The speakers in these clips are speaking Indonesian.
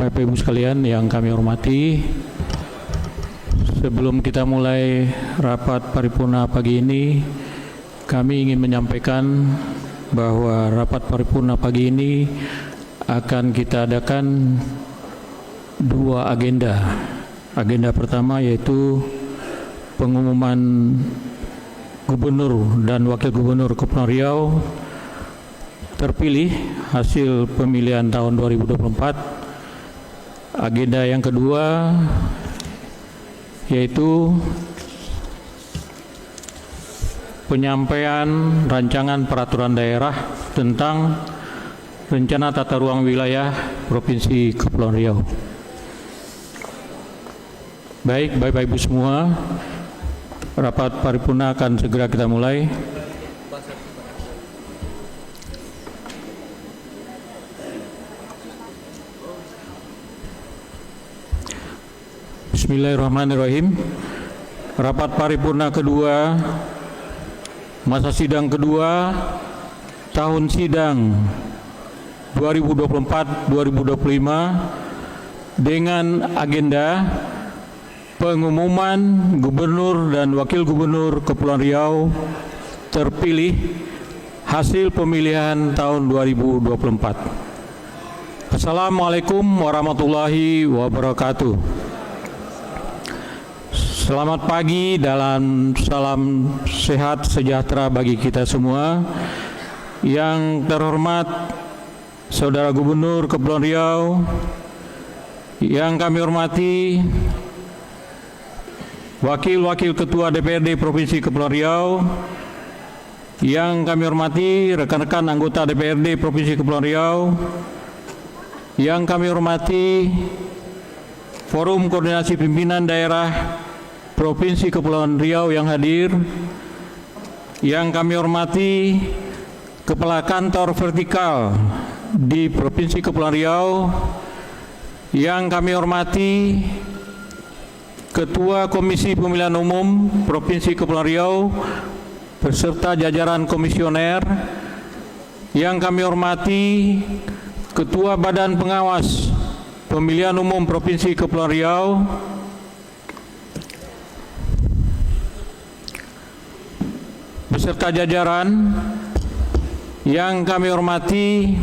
Bapak Ibu sekalian yang kami hormati, sebelum kita mulai rapat paripurna pagi ini, kami ingin menyampaikan bahwa rapat paripurna pagi ini akan kita adakan dua agenda. Agenda pertama yaitu pengumuman Gubernur dan Wakil Gubernur Kepulauan Riau terpilih hasil pemilihan tahun 2024. Agenda yang kedua yaitu penyampaian rancangan peraturan daerah tentang rencana tata ruang wilayah Provinsi Kepulauan Riau. Baik, Bapak Ibu semua, rapat paripurna akan segera kita mulai. Bismillahirrahmanirrahim. Rapat paripurna kedua, masa sidang kedua, tahun sidang 2024-2025 dengan agenda pengumuman Gubernur dan Wakil Gubernur Kepulauan Riau terpilih hasil pemilihan tahun 2024. Assalamualaikum warahmatullahi wabarakatuh. Selamat pagi dalam salam sehat sejahtera bagi kita semua. Yang terhormat Saudara Gubernur Kepulauan Riau, yang kami hormati Wakil-Wakil Ketua DPRD Provinsi Kepulauan Riau, yang kami hormati rekan-rekan anggota DPRD Provinsi Kepulauan Riau, yang kami hormati Forum Koordinasi Pimpinan Daerah Provinsi Kepulauan Riau yang hadir, yang kami hormati Kepala Kantor Vertikal di Provinsi Kepulauan Riau, yang kami hormati Ketua Komisi Pemilihan Umum Provinsi Kepulauan Riau beserta jajaran komisioner, yang kami hormati Ketua Badan Pengawas Pemilihan Umum Provinsi Kepulauan Riau, beserta jajaran, yang kami hormati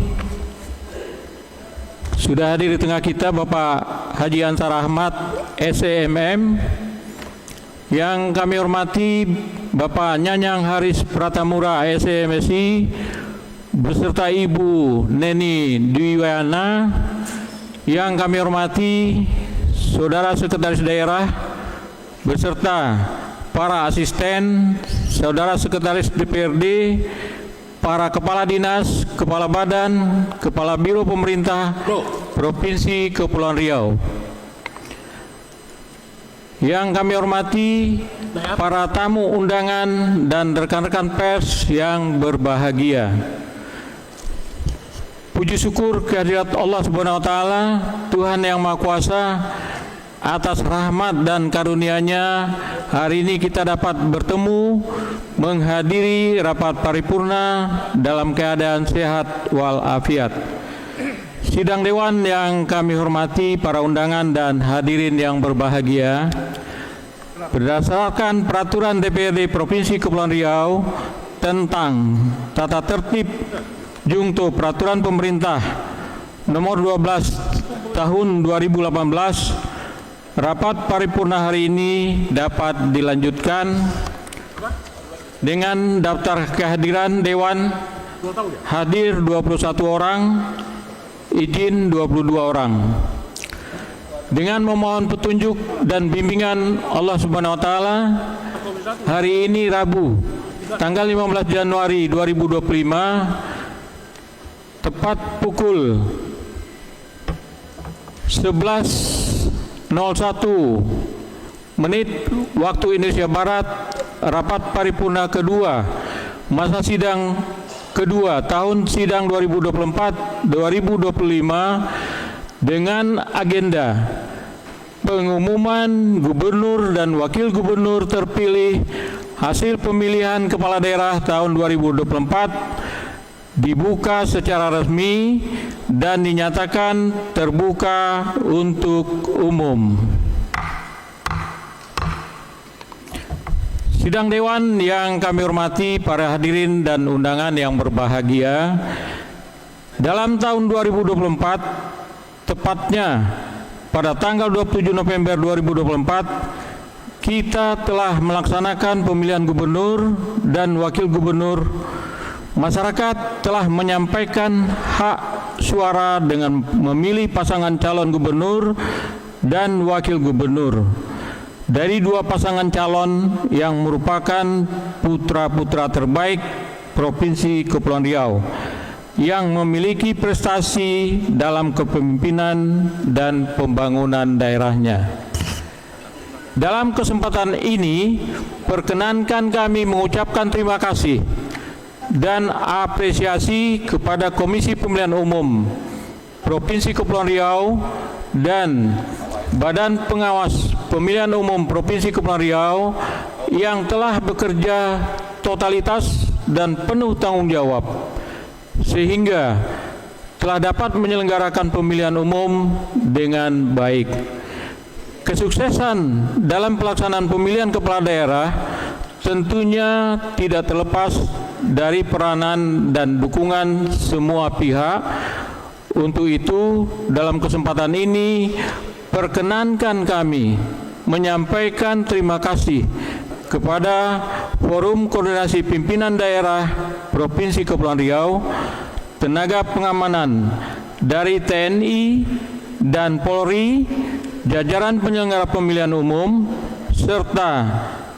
sudah hadir di tengah kita Bapak Haji Ansar Ahmad SEMM, yang kami hormati Bapak Nyanyang Haris Pratamura SEMSI beserta Ibu Neni Dwiwana, yang kami hormati Saudara Sekretaris Daerah beserta para asisten, Saudara Sekretaris DPRD, para Kepala Dinas, Kepala Badan, Kepala Biro Pemerintah Provinsi Kepulauan Riau. Yang kami hormati para tamu undangan dan rekan-rekan pers yang berbahagia. Puji syukur kehadirat Allah Subhanahu wa taala, Tuhan yang Maha Kuasa, atas rahmat dan karunia-Nya hari ini kita dapat bertemu menghadiri rapat paripurna dalam keadaan sehat walafiat. Sidang Dewan yang kami hormati, para undangan dan hadirin yang berbahagia, berdasarkan peraturan DPRD Provinsi Kepulauan Riau tentang tata tertib Jungto Peraturan Pemerintah nomor 12 tahun 2018, rapat paripurna hari ini dapat dilanjutkan dengan daftar kehadiran Dewan hadir 21 orang, izin 22 orang. Dengan memohon petunjuk dan bimbingan Allah Subhanahu wa taala, hari ini Rabu, tanggal 15 Januari 2025, tepat pukul 11.01 waktu Indonesia Barat, rapat paripurna kedua masa sidang kedua tahun sidang 2024-2025 dengan agenda pengumuman Gubernur dan Wakil Gubernur terpilih hasil pemilihan Kepala Daerah tahun 2024 dibuka secara resmi dan dinyatakan terbuka untuk umum. Sidang Dewan yang kami hormati, para hadirin dan undangan yang berbahagia, dalam tahun 2024, tepatnya pada tanggal 27 November 2024, kita telah melaksanakan pemilihan gubernur dan wakil gubernur. Masyarakat telah menyampaikan hak suara dengan memilih pasangan calon gubernur dan wakil gubernur dari dua pasangan calon yang merupakan putra-putra terbaik Provinsi Kepulauan Riau yang memiliki prestasi dalam kepemimpinan dan pembangunan daerahnya. Dalam kesempatan ini, perkenankan kami mengucapkan terima kasih dan apresiasi kepada Komisi Pemilihan Umum Provinsi Kepulauan Riau dan Badan Pengawas Pemilihan Umum Provinsi Kepulauan Riau yang telah bekerja totalitas dan penuh tanggung jawab sehingga telah dapat menyelenggarakan pemilihan umum dengan baik. Kesuksesan dalam pelaksanaan pemilihan kepala daerah tentunya tidak terlepas dari peranan dan dukungan semua pihak. Untuk itu, dalam kesempatan ini, perkenankan kami menyampaikan terima kasih kepada Forum Koordinasi Pimpinan Daerah Provinsi Kepulauan Riau, tenaga pengamanan dari TNI dan Polri, jajaran penyelenggara pemilihan umum, serta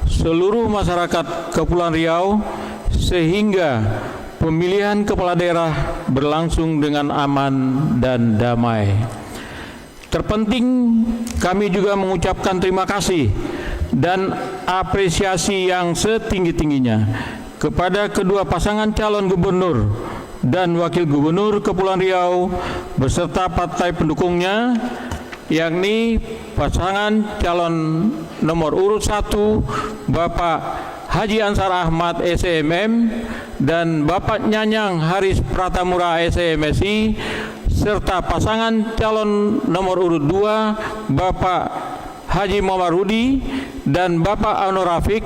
seluruh masyarakat Kepulauan Riau, sehingga pemilihan kepala daerah berlangsung dengan aman dan damai. Terpenting, kami juga mengucapkan terima kasih dan apresiasi yang setinggi-tingginya kepada kedua pasangan calon gubernur dan wakil gubernur Kepulauan Riau beserta partai pendukungnya, yakni pasangan calon nomor urut 1 Bapak Haji Ansar Ahmad SMM dan Bapak Nyanyang Haris Pratamura SMSI, serta pasangan calon nomor urut 2 Bapak Haji Muhammad Rudi dan Bapak Anur Rafiq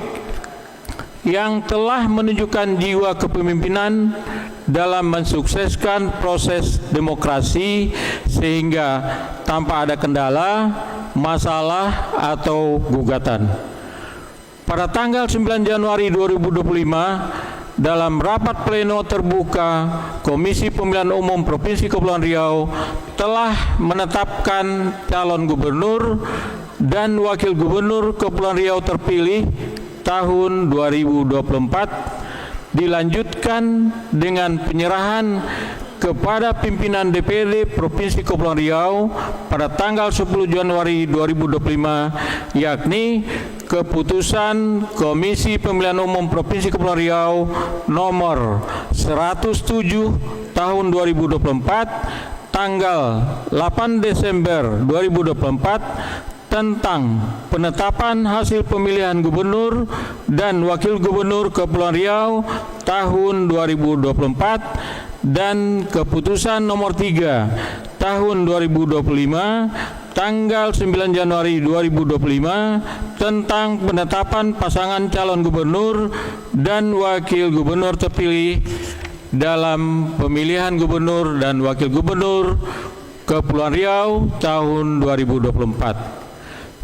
yang telah menunjukkan jiwa kepemimpinan dalam mensukseskan proses demokrasi sehingga tanpa ada kendala, masalah atau gugatan. Pada tanggal 9 Januari 2025, dalam rapat pleno terbuka, Komisi Pemilihan Umum Provinsi Kepulauan Riau telah menetapkan calon gubernur dan wakil gubernur Kepulauan Riau terpilih tahun 2024, dilanjutkan dengan penyerahan kepada pimpinan DPRD Provinsi Kepulauan Riau pada tanggal 10 Januari 2025, yakni keputusan Komisi Pemilihan Umum Provinsi Kepulauan Riau nomor 107 tahun 2024 tanggal 8 Desember 2024 tentang penetapan hasil pemilihan gubernur dan wakil gubernur Kepulauan Riau tahun 2024 dan keputusan nomor 3 tahun 2025 tanggal 9 Januari 2025 tentang penetapan pasangan calon gubernur dan wakil gubernur terpilih dalam pemilihan gubernur dan wakil gubernur Kepulauan Riau tahun 2024.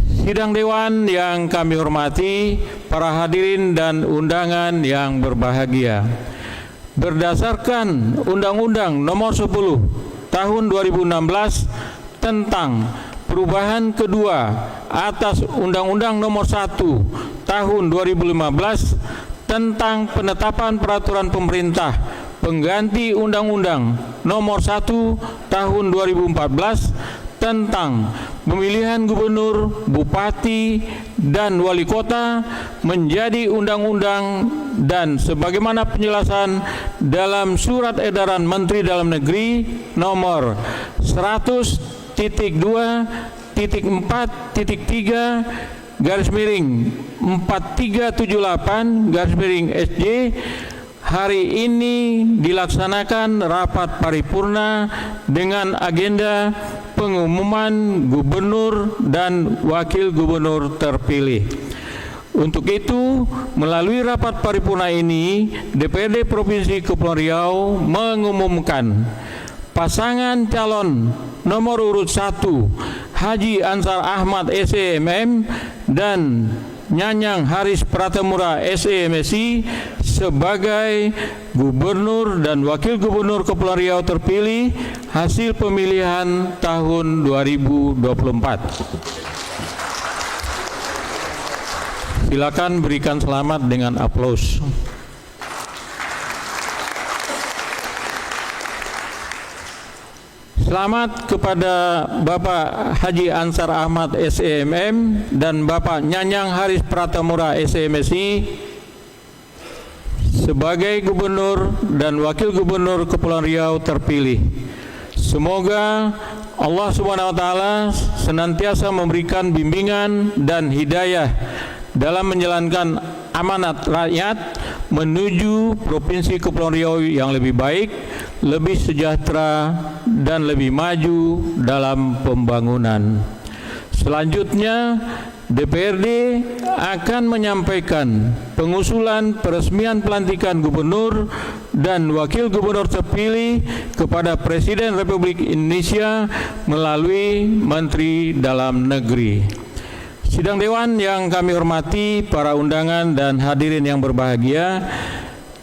Sidang Dewan yang kami hormati, para hadirin dan undangan yang berbahagia, berdasarkan Undang-Undang Nomor 10 Tahun 2016 tentang perubahan kedua atas Undang-Undang Nomor 1 Tahun 2015 tentang penetapan peraturan pemerintah pengganti Undang-Undang Nomor 1 Tahun 2014 tentang pemilihan gubernur, bupati, dan wali kota menjadi undang-undang, dan sebagaimana penjelasan dalam Surat Edaran Menteri Dalam Negeri nomor 100.2.4.3 /4378 /SJ hari ini dilaksanakan rapat paripurna dengan agenda pengumuman gubernur dan wakil gubernur terpilih. Untuk itu, melalui rapat paripurna ini, DPRD Provinsi Kepulauan Riau mengumumkan pasangan calon nomor urut 1 Haji Ansar Ahmad SEMM dan Nyanyang Haris Pratamura SEMSI sebagai Gubernur dan Wakil Gubernur Kepulauan Riau terpilih hasil pemilihan tahun 2024. Silakan berikan selamat dengan aplaus. Selamat kepada Bapak Haji Ansar Ahmad SEMM dan Bapak Nyanyang Haris Pratamura SEMSI sebagai Gubernur dan Wakil Gubernur Kepulauan Riau terpilih. Semoga Allah Subhanahu wa taala senantiasa memberikan bimbingan dan hidayah dalam menjalankan amanat rakyat menuju Provinsi Kepulauan Riau yang lebih baik, lebih sejahtera, dan lebih maju dalam pembangunan. Selanjutnya, DPRD akan menyampaikan pengusulan peresmian pelantikan gubernur dan wakil gubernur terpilih kepada Presiden Republik Indonesia melalui Menteri Dalam Negeri. Sidang Dewan yang kami hormati, para undangan dan hadirin yang berbahagia,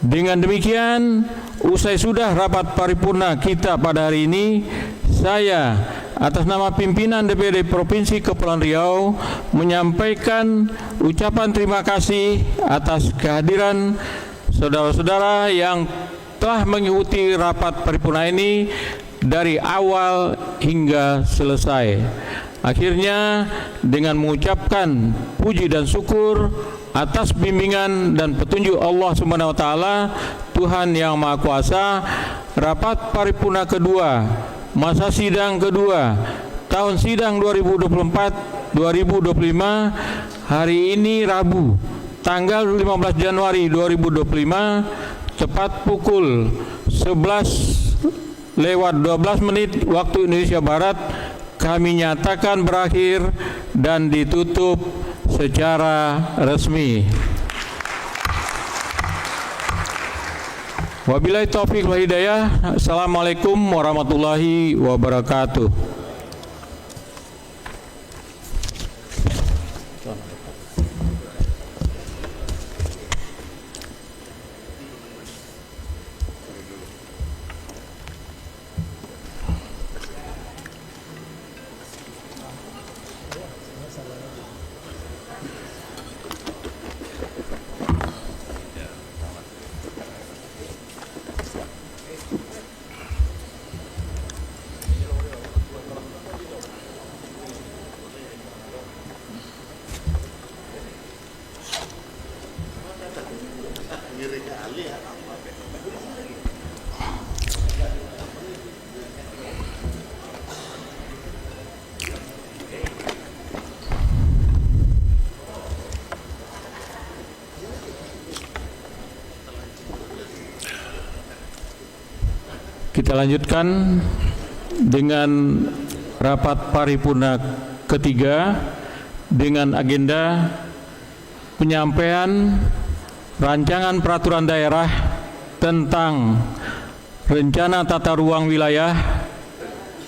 dengan demikian usai sudah rapat paripurna kita pada hari ini, saya atas nama pimpinan DPRD Provinsi Kepulauan Riau menyampaikan ucapan terima kasih atas kehadiran saudara-saudara yang telah mengikuti rapat paripurna ini dari awal hingga selesai. Akhirnya dengan mengucapkan puji dan syukur atas bimbingan dan petunjuk Allah Subhanahu wa taala, Tuhan yang Maha Kuasa, rapat paripurna kedua masa sidang kedua tahun sidang 2024-2025 hari ini Rabu tanggal 15 Januari 2025 tepat pukul 11:12 waktu Indonesia Barat kami nyatakan berakhir dan ditutup secara resmi. Wabillahi taufiq wal hidayah. Assalamualaikum warahmatullahi wabarakatuh. Kita lanjutkan dengan rapat paripurna ketiga dengan agenda penyampaian rancangan peraturan daerah tentang rencana tata ruang wilayah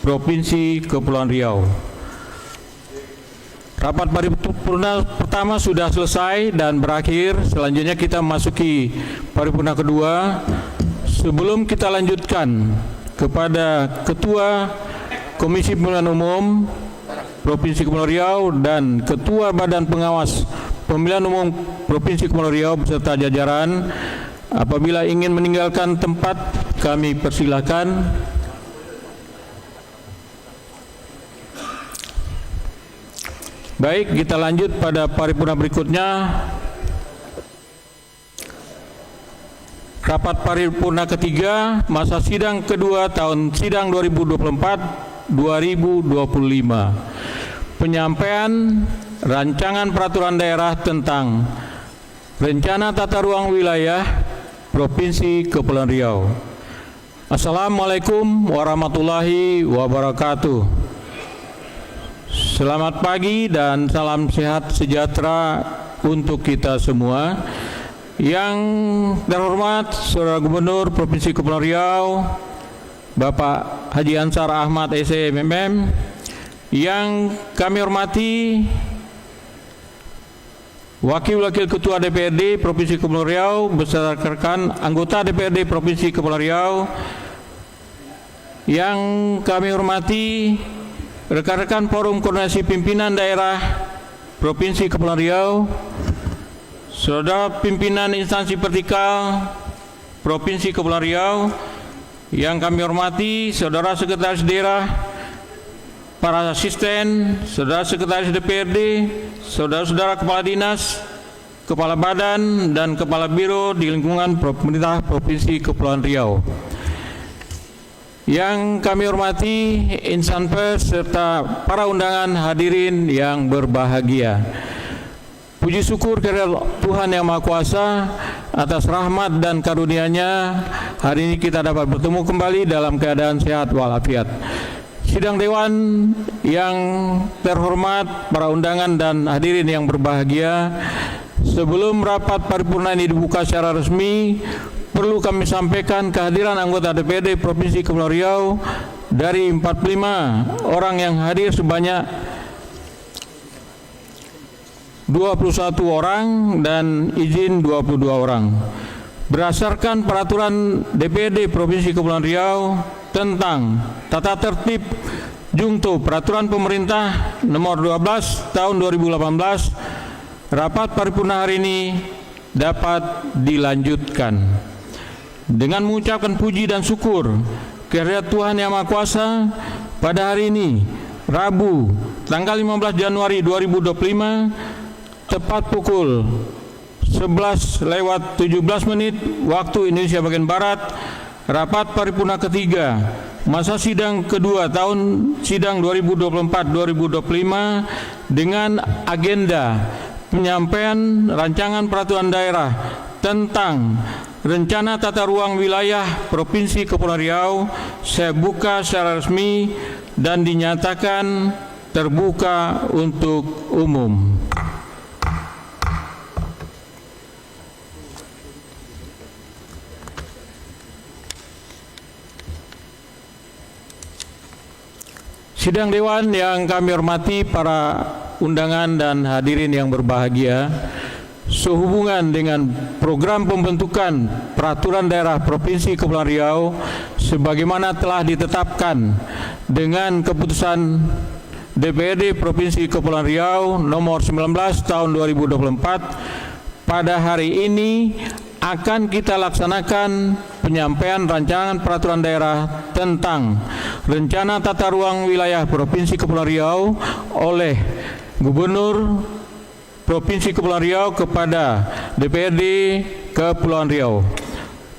Provinsi Kepulauan Riau. Rapat paripurna pertama sudah selesai dan berakhir. Selanjutnya kita memasuki paripurna kedua. Sebelum kita lanjutkan kepada Ketua Komisi Pemilihan Umum Provinsi Kepulauan Riau dan Ketua Badan Pengawas Pemilihan Umum Provinsi Kepulauan Riau beserta jajaran, apabila ingin meninggalkan tempat kami persilakan. Baik, kita lanjut pada paripurna berikutnya. Rapat paripurna ketiga masa sidang kedua tahun sidang 2024-2025. Penyampaian rancangan peraturan daerah tentang rencana tata ruang wilayah Provinsi Kepulauan Riau. Assalamualaikum warahmatullahi wabarakatuh. Selamat pagi dan salam sehat sejahtera untuk kita semua. Yang terhormat Saudara Gubernur Provinsi Kepulauan Riau, Bapak Haji Ansar Ahmad SE MM, yang kami hormati Wakil-Wakil Ketua DPRD Provinsi Kepulauan Riau beserta rekan anggota DPRD Provinsi Kepulauan Riau, yang kami hormati rekan-rekan Forum Koordinasi Pimpinan Daerah Provinsi Kepulauan Riau, saudara pimpinan instansi vertikal Provinsi Kepulauan Riau, yang kami hormati saudara sekretaris daerah, para asisten, saudara sekretaris DPRD, saudara-saudara kepala dinas, kepala badan, dan kepala biro di lingkungan pemerintah Provinsi Kepulauan Riau. Yang kami hormati insan pers serta para undangan hadirin yang berbahagia. Puji syukur kepada Tuhan Yang Maha Kuasa atas rahmat dan karunia-Nya, hari ini kita dapat bertemu kembali dalam keadaan sehat walafiat. Sidang Dewan yang terhormat, para undangan dan hadirin yang berbahagia, sebelum rapat paripurna ini dibuka secara resmi, perlu kami sampaikan kehadiran anggota DPRD Provinsi Kepulauan Riau dari 45 orang yang hadir sebanyak 21 orang dan izin 22 orang. Berdasarkan peraturan DPRD Provinsi Kepulauan Riau tentang tata tertib Jungto Peraturan Pemerintah Nomor 12 Tahun 2018, rapat paripurna hari ini dapat dilanjutkan. Dengan mengucapkan puji dan syukur kehadirat Tuhan Yang Maha Kuasa, pada hari ini Rabu tanggal 15 Januari 2025 tepat pukul 11:17 waktu Indonesia bagian Barat, rapat paripurna ketiga masa sidang kedua tahun sidang 2024-2025 dengan agenda penyampaian rancangan peraturan daerah tentang rencana tata ruang wilayah Provinsi Kepulauan Riau saya buka secara resmi dan dinyatakan terbuka untuk umum. Sidang Dewan yang kami hormati, para undangan dan hadirin yang berbahagia, sehubungan dengan program pembentukan peraturan daerah Provinsi Kepulauan Riau sebagaimana telah ditetapkan dengan keputusan DPRD Provinsi Kepulauan Riau nomor 19 tahun 2024, pada hari ini akan kita laksanakan penyampaian rancangan peraturan daerah tentang rencana tata ruang wilayah Provinsi Kepulauan Riau oleh Gubernur Provinsi Kepulauan Riau kepada DPRD Kepulauan Riau.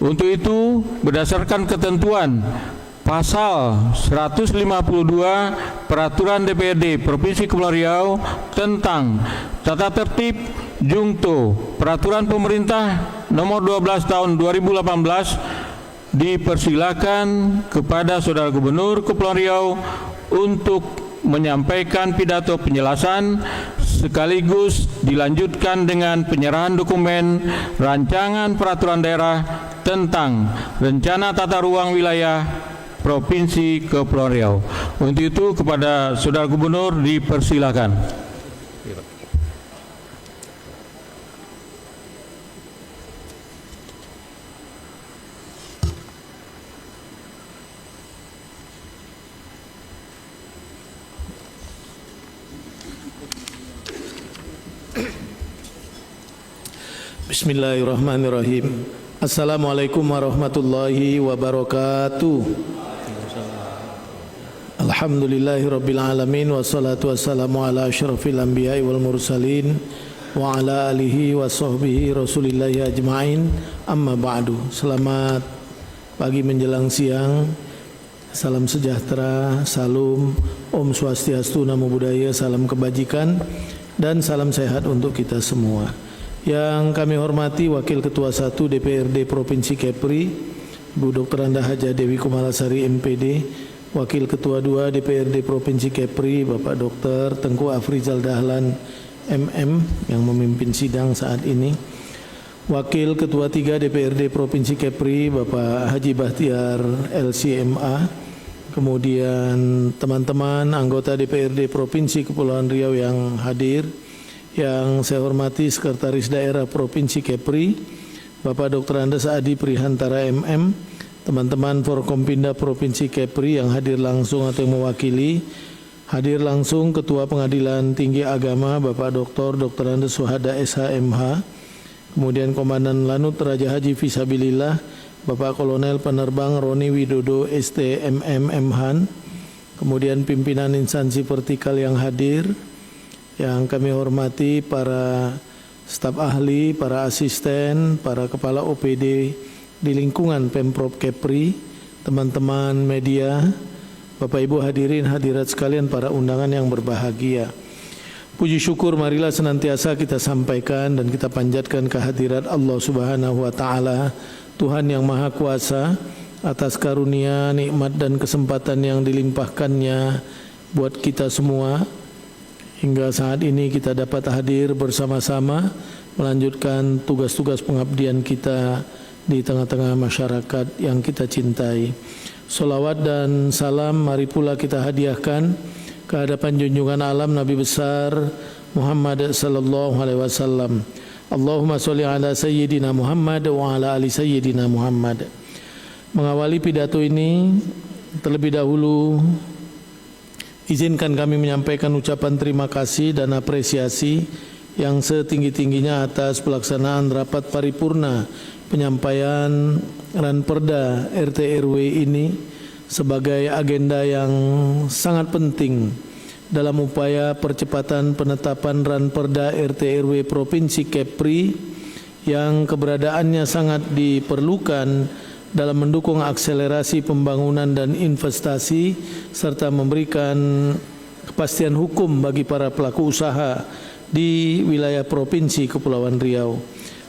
Untuk itu, berdasarkan ketentuan Pasal 152 Peraturan DPRD Provinsi Kepulauan Riau tentang tata tertib Jungto Peraturan Pemerintah Nomor 12 Tahun 2018, dipersilakan kepada Saudara Gubernur Kepulauan Riau untuk menyampaikan pidato penjelasan sekaligus dilanjutkan dengan penyerahan dokumen rancangan peraturan daerah tentang rencana tata ruang wilayah Provinsi Kepulauan Riau. Untuk itu kepada Saudara Gubernur dipersilakan. Bismillahirrahmanirrahim. Assalamualaikum warahmatullahi wabarakatuh. Alhamdulillahirabbil alamin, wassalatu wassalamu ala asyrafil anbiya'i wal mursalin wa ala alihi wa sahbihi rasulillahi ajma'in. Amma ba'du. Selamat pagi menjelang siang. Salam sejahtera, salam Om Swastiastu, Namo Buddhaya, salam kebajikan dan salam sehat untuk kita semua. Yang kami hormati Wakil Ketua 1 DPRD Provinsi Kepri, Bu Dr. Anda Haja Dewi Kumalasari MPD, Wakil Ketua 2 DPRD Provinsi Kepri, Bapak Dr. Tengku Afrizal Dahlan MM yang memimpin sidang saat ini, Wakil Ketua 3 DPRD Provinsi Kepri, Bapak Haji Bahtiar LCMA, kemudian teman-teman anggota DPRD Provinsi Kepulauan Riau yang hadir, yang saya hormati Sekretaris Daerah Provinsi Kepri, Bapak Dr. Andes Adi Prihantara MM, teman-teman Forkompinda Provinsi Kepri yang hadir langsung atau yang mewakili, hadir langsung Ketua Pengadilan Tinggi Agama Bapak Dr. Andes Suhada SHMH, kemudian Komandan Lanut Raja Haji Fisabilillah Bapak Kolonel Penerbang Roni Widodo STMM Mhan, kemudian pimpinan instansi vertikal yang hadir, yang kami hormati para staf ahli, para asisten, para kepala OPD di lingkungan Pemprov Kepri, teman-teman media, Bapak Ibu hadirin hadirat sekalian, para undangan yang berbahagia. Puji syukur marilah senantiasa kita sampaikan dan kita panjatkan kehadirat Allah Subhanahu wa taala, Tuhan yang Maha Kuasa, atas karunia, nikmat dan kesempatan yang dilimpahkannya buat kita semua. Hingga saat ini kita dapat hadir bersama-sama melanjutkan tugas-tugas pengabdian kita di tengah-tengah masyarakat yang kita cintai. Salawat dan salam mari pula kita hadiahkan ke hadapan junjungan alam Nabi besar Muhammad sallallahu alaihi wasallam. Allahumma sholli ala sayyidina Muhammad wa ala ali sayyidina Muhammad. Mengawali pidato ini terlebih dahulu izinkan kami menyampaikan ucapan terima kasih dan apresiasi yang setinggi-tingginya atas pelaksanaan rapat paripurna penyampaian Ranperda RT RW ini sebagai agenda yang sangat penting dalam upaya percepatan penetapan Ranperda RT RW Provinsi Kepri yang keberadaannya sangat diperlukan dalam mendukung akselerasi pembangunan dan investasi serta memberikan kepastian hukum bagi para pelaku usaha di wilayah Provinsi Kepulauan Riau.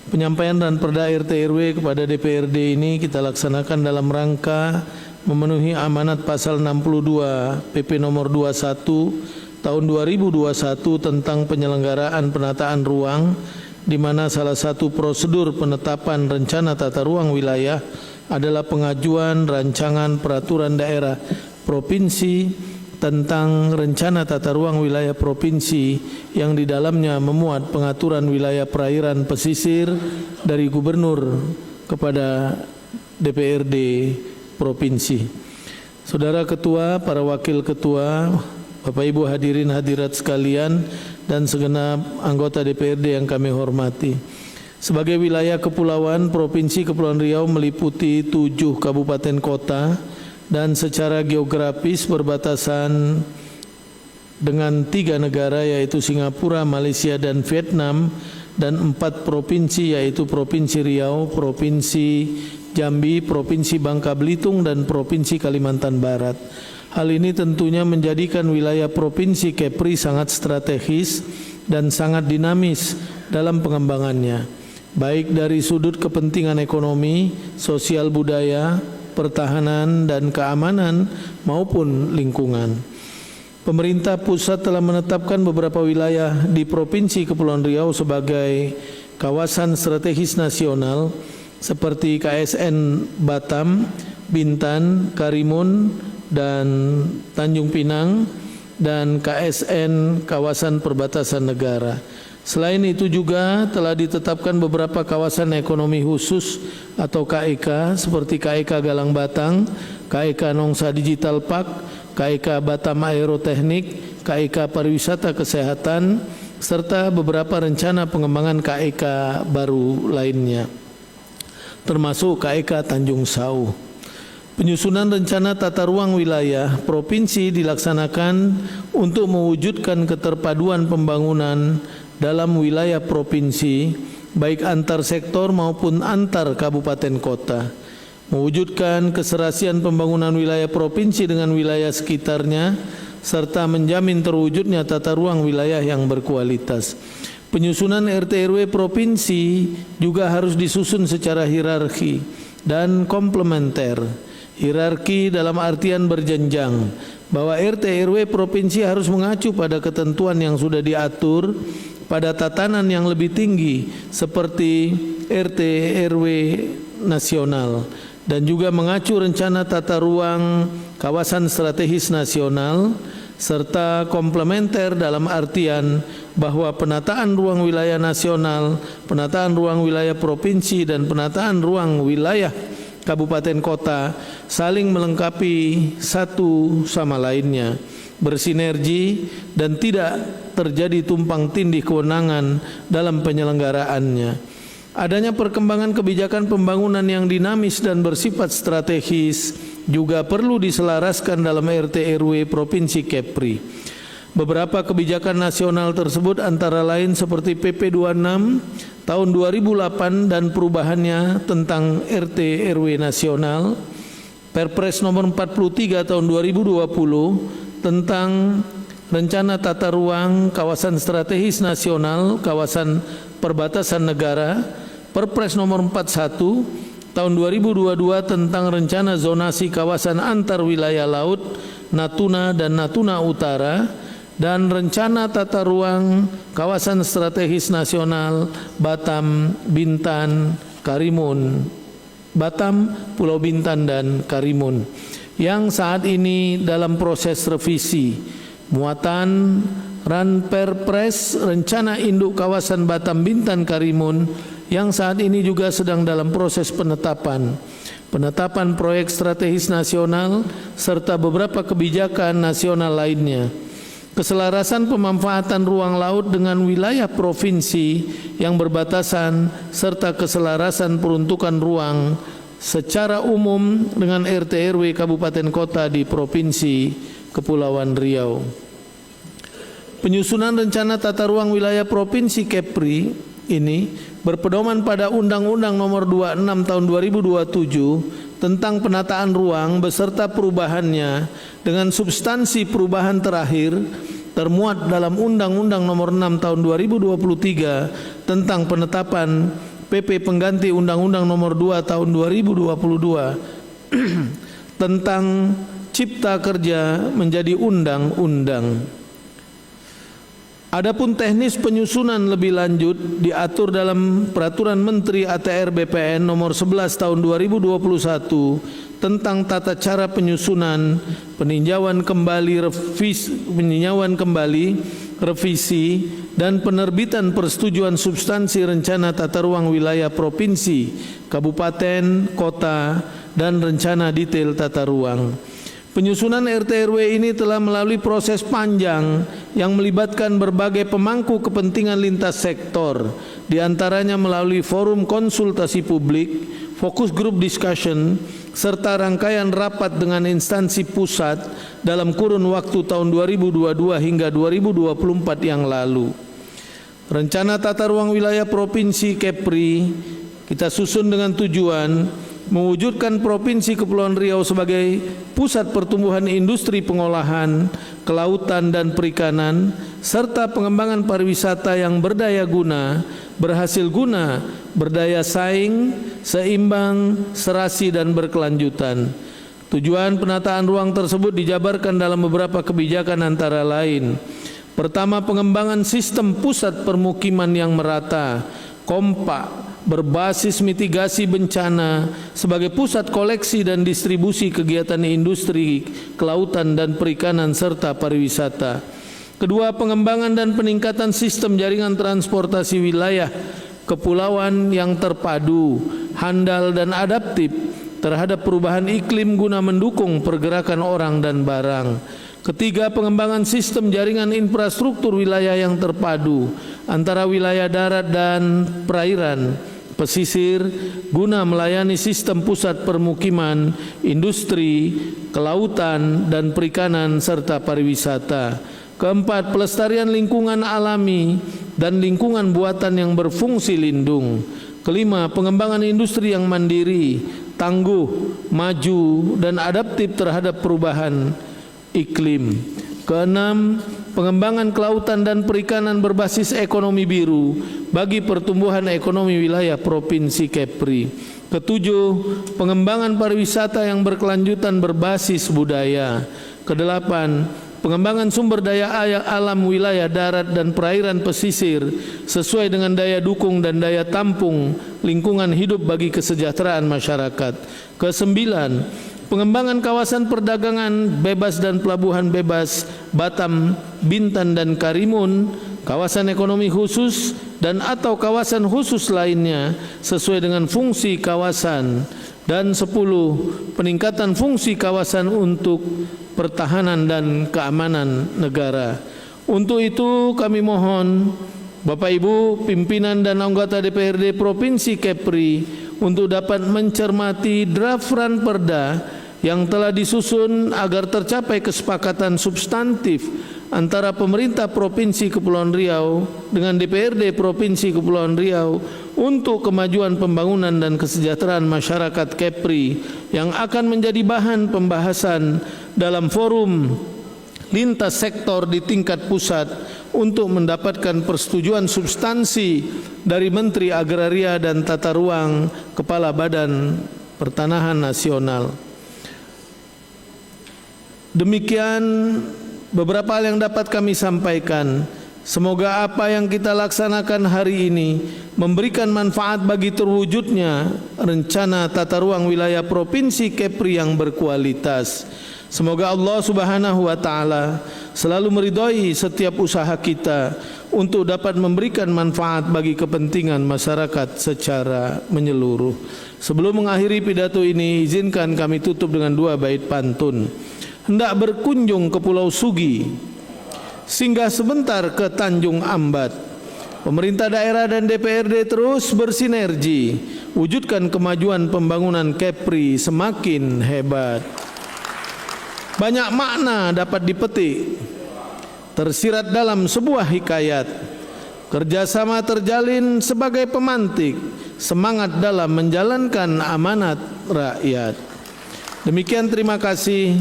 Penyampaian Ranperda RT RW kepada DPRD ini kita laksanakan dalam rangka memenuhi amanat pasal 62 PP nomor 21 tahun 2021 tentang penyelenggaraan penataan ruang, di mana salah satu prosedur penetapan rencana tata ruang wilayah adalah pengajuan rancangan peraturan daerah provinsi tentang rencana tata ruang wilayah provinsi yang di dalamnya memuat pengaturan wilayah perairan pesisir dari gubernur kepada DPRD provinsi. Saudara Ketua, para Wakil Ketua, Bapak Ibu hadirin hadirat sekalian, dan segenap anggota DPRD yang kami hormati. Sebagai wilayah kepulauan, Provinsi Kepulauan Riau meliputi 7 kabupaten kota dan secara geografis berbatasan dengan 3 negara yaitu Singapura, Malaysia dan Vietnam, dan 4 provinsi yaitu Provinsi Riau, Provinsi Jambi, Provinsi Bangka Belitung dan Provinsi Kalimantan Barat. Hal ini tentunya menjadikan wilayah Provinsi Kepri sangat strategis dan sangat dinamis dalam pengembangannya, baik dari sudut kepentingan ekonomi, sosial budaya, pertahanan dan keamanan maupun lingkungan. Pemerintah pusat telah menetapkan beberapa wilayah di Provinsi Kepulauan Riau sebagai kawasan strategis nasional seperti KSN Batam, Bintan, Karimun, dan Tanjung Pinang, dan KSN Kawasan Perbatasan Negara. Selain itu juga telah ditetapkan beberapa kawasan ekonomi khusus atau KEK seperti KEK Galang Batang, KEK Nongsa Digital Park, KEK Batam Aeroteknik, KEK Pariwisata Kesehatan, serta beberapa rencana pengembangan KEK baru lainnya, termasuk KEK Tanjung Sau. Penyusunan rencana tata ruang wilayah provinsi dilaksanakan untuk mewujudkan keterpaduan pembangunan dalam wilayah provinsi, baik antar sektor maupun antar kabupaten kota, mewujudkan keserasian pembangunan wilayah provinsi dengan wilayah sekitarnya, serta menjamin terwujudnya tata ruang wilayah yang berkualitas. Penyusunan RT RW provinsi juga harus disusun secara hierarki dan komplementer. Hierarki dalam artian berjenjang, bahwa RT RW provinsi harus mengacu pada ketentuan yang sudah diatur pada tatanan yang lebih tinggi seperti RT RW nasional, dan juga mengacu rencana tata ruang kawasan strategis nasional, serta komplementer dalam artian bahwa penataan ruang wilayah nasional, penataan ruang wilayah provinsi, dan penataan ruang wilayah kabupaten kota saling melengkapi satu sama lainnya, bersinergi dan tidak terjadi tumpang tindih kewenangan dalam penyelenggaraannya. Adanya perkembangan kebijakan pembangunan yang dinamis dan bersifat strategis juga perlu diselaraskan dalam RT RW Provinsi Kepri. Beberapa kebijakan nasional tersebut antara lain seperti PP 26 tahun 2008 dan perubahannya tentang RT RW nasional, Perpres nomor 43 tahun 2020 tentang rencana tata ruang kawasan strategis nasional, kawasan perbatasan negara, Perpres nomor 41 tahun 2022 tentang rencana zonasi kawasan antar wilayah laut Natuna dan Natuna Utara, dan rencana tata ruang kawasan strategis nasional Batam, Bintan, Karimun, Batam, Pulau Bintan dan Karimun, yang saat ini dalam proses revisi. Muatan Ranperpres rencana induk kawasan Batam, Bintan, Karimun yang saat ini juga sedang dalam proses penetapan proyek strategis nasional serta beberapa kebijakan nasional lainnya. Keselarasan pemanfaatan ruang laut dengan wilayah provinsi yang berbatasan serta keselarasan peruntukan ruang secara umum dengan RT RW kabupaten kota di Provinsi Kepulauan Riau. Penyusunan rencana tata ruang wilayah Provinsi Kepri ini berpedoman pada Undang-Undang Nomor 26 Tahun 2027 tentang penataan ruang beserta perubahannya dengan substansi perubahan terakhir termuat dalam Undang-Undang Nomor 6 Tahun 2023 tentang penetapan PP pengganti Undang-Undang Nomor 2 Tahun 2022 tentang Cipta Kerja menjadi undang-undang. Adapun teknis penyusunan lebih lanjut diatur dalam Peraturan Menteri ATR BPN Nomor 11 Tahun 2021 tentang tata cara penyusunan, peninjauan kembali, revisi dan penerbitan persetujuan substansi rencana tata ruang wilayah provinsi, kabupaten, kota, dan rencana detail tata ruang. Penyusunan RT RW ini telah melalui proses panjang yang melibatkan berbagai pemangku kepentingan lintas sektor, diantaranya melalui forum konsultasi publik, fokus group discussion, serta rangkaian rapat dengan instansi pusat dalam kurun waktu tahun 2022 hingga 2024 yang lalu. Rencana tata ruang wilayah Provinsi Kepri kita susun dengan tujuan mewujudkan Provinsi Kepulauan Riau sebagai pusat pertumbuhan industri pengolahan, kelautan dan perikanan, serta pengembangan pariwisata yang berdaya guna, berhasil guna, berdaya saing, seimbang, serasi dan berkelanjutan. Tujuan penataan ruang tersebut dijabarkan dalam beberapa kebijakan antara lain. Pertama, pengembangan sistem pusat permukiman yang merata, kompak, berbasis mitigasi bencana sebagai pusat koleksi dan distribusi kegiatan industri, kelautan dan perikanan serta pariwisata. Kedua, pengembangan dan peningkatan sistem jaringan transportasi wilayah kepulauan yang terpadu, handal dan adaptif terhadap perubahan iklim guna mendukung pergerakan orang dan barang. Ketiga, pengembangan sistem jaringan infrastruktur wilayah yang terpadu antara wilayah darat dan perairan, pesisir guna melayani sistem pusat permukiman, industri, kelautan dan perikanan serta pariwisata. Keempat, pelestarian lingkungan alami dan lingkungan buatan yang berfungsi lindung. Kelima, pengembangan industri yang mandiri, tangguh, maju dan adaptif terhadap perubahan iklim. Keenam, pengembangan kelautan dan perikanan berbasis ekonomi biru bagi pertumbuhan ekonomi wilayah Provinsi Kepri. Ketujuh, pengembangan pariwisata yang berkelanjutan berbasis budaya. Kedelapan, pengembangan sumber daya alam wilayah darat dan perairan pesisir sesuai dengan daya dukung dan daya tampung lingkungan hidup bagi kesejahteraan masyarakat. Kesembilan, pengembangan kawasan perdagangan bebas dan pelabuhan bebas Batam, Bintan dan Karimun, kawasan ekonomi khusus dan atau kawasan khusus lainnya sesuai dengan fungsi kawasan. Dan 10, peningkatan fungsi kawasan untuk pertahanan dan keamanan negara. Untuk itu kami mohon Bapak Ibu pimpinan dan anggota DPRD Provinsi Kepri untuk dapat mencermati draft ranperda yang telah disusun agar tercapai kesepakatan substantif antara pemerintah Provinsi Kepulauan Riau dengan DPRD Provinsi Kepulauan Riau untuk kemajuan pembangunan dan kesejahteraan masyarakat Kepri yang akan menjadi bahan pembahasan dalam forum lintas sektor di tingkat pusat untuk mendapatkan persetujuan substansi dari Menteri Agraria dan Tata Ruang Kepala Badan Pertanahan Nasional. Demikian beberapa hal yang dapat kami sampaikan. Semoga apa yang kita laksanakan hari ini memberikan manfaat bagi terwujudnya rencana tata ruang wilayah Provinsi Kepri yang berkualitas. Semoga Allah Subhanahu wa taala selalu meridhai setiap usaha kita untuk dapat memberikan manfaat bagi kepentingan masyarakat secara menyeluruh. Sebelum mengakhiri pidato ini, izinkan kami tutup dengan 2 bait pantun. Hendak berkunjung ke Pulau Sugi, singgah sebentar ke Tanjung Ambat. Pemerintah daerah dan DPRD terus bersinergi, wujudkan kemajuan pembangunan Kepri semakin hebat. Banyak makna dapat dipetik, tersirat dalam sebuah hikayat. Kerjasama terjalin sebagai pemantik, semangat dalam menjalankan amanat rakyat. Demikian, terima kasih.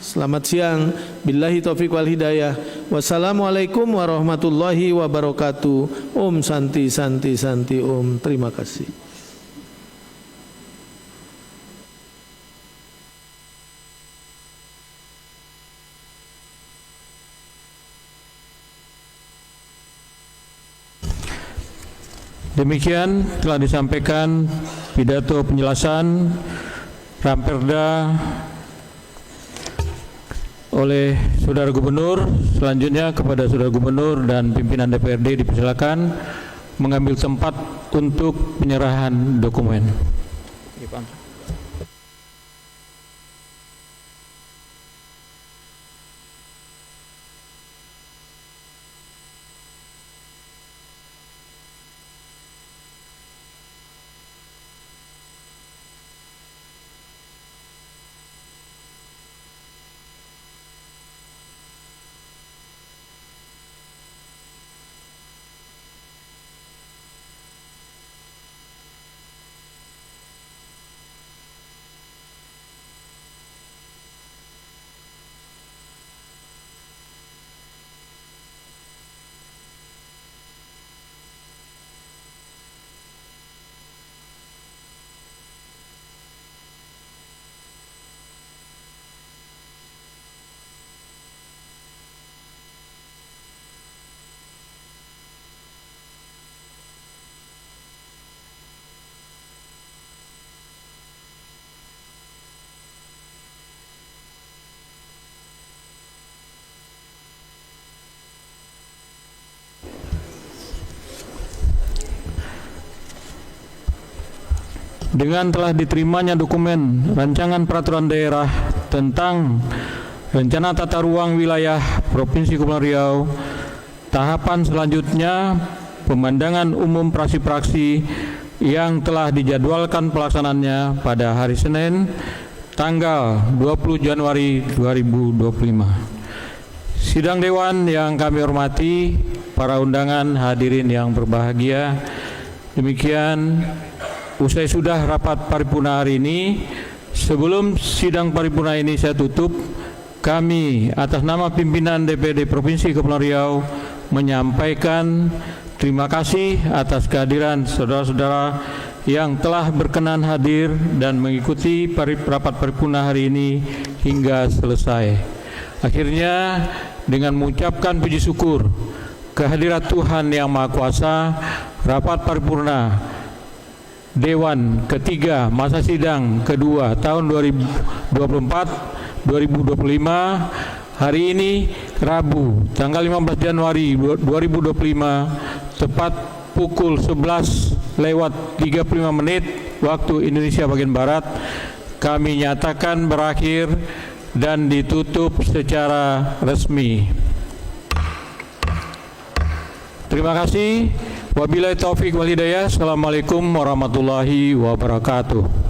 Selamat siang. Billahi taufiq wal hidayah. Wassalamualaikum warahmatullahi wabarakatuh. Om Santi Santi Santi Om. Terima kasih. Demikian telah disampaikan pidato penjelasan Ranperda oleh Saudara Gubernur. Selanjutnya kepada Saudara Gubernur dan pimpinan DPRD dipersilakan mengambil tempat untuk penyerahan dokumen. Dengan telah diterimanya dokumen Rancangan Peraturan Daerah tentang Rencana Tata Ruang Wilayah Provinsi Kepulauan Riau, tahapan selanjutnya pemandangan umum praksi-praksi yang telah dijadwalkan pelaksanaannya pada hari Senin tanggal 20 Januari 2025. Sidang Dewan yang kami hormati, para undangan hadirin yang berbahagia, demikian usai sudah rapat paripurna hari ini. Sebelum sidang paripurna ini saya tutup, kami atas nama pimpinan DPD Provinsi Kepulauan Riau menyampaikan terima kasih atas kehadiran saudara-saudara yang telah berkenan hadir dan mengikuti rapat paripurna hari ini hingga selesai. Akhirnya dengan mengucapkan puji syukur kehadirat Tuhan Yang Maha Kuasa, rapat paripurna Dewan ketiga masa sidang kedua tahun 2024-2025 hari ini Rabu tanggal 15 Januari 2025 tepat pukul 11:35 waktu Indonesia bagian Barat kami nyatakan berakhir dan ditutup secara resmi. Terima kasih. Wabillahi taufik wal hidayah. Assalamualaikum warahmatullahi wabarakatuh.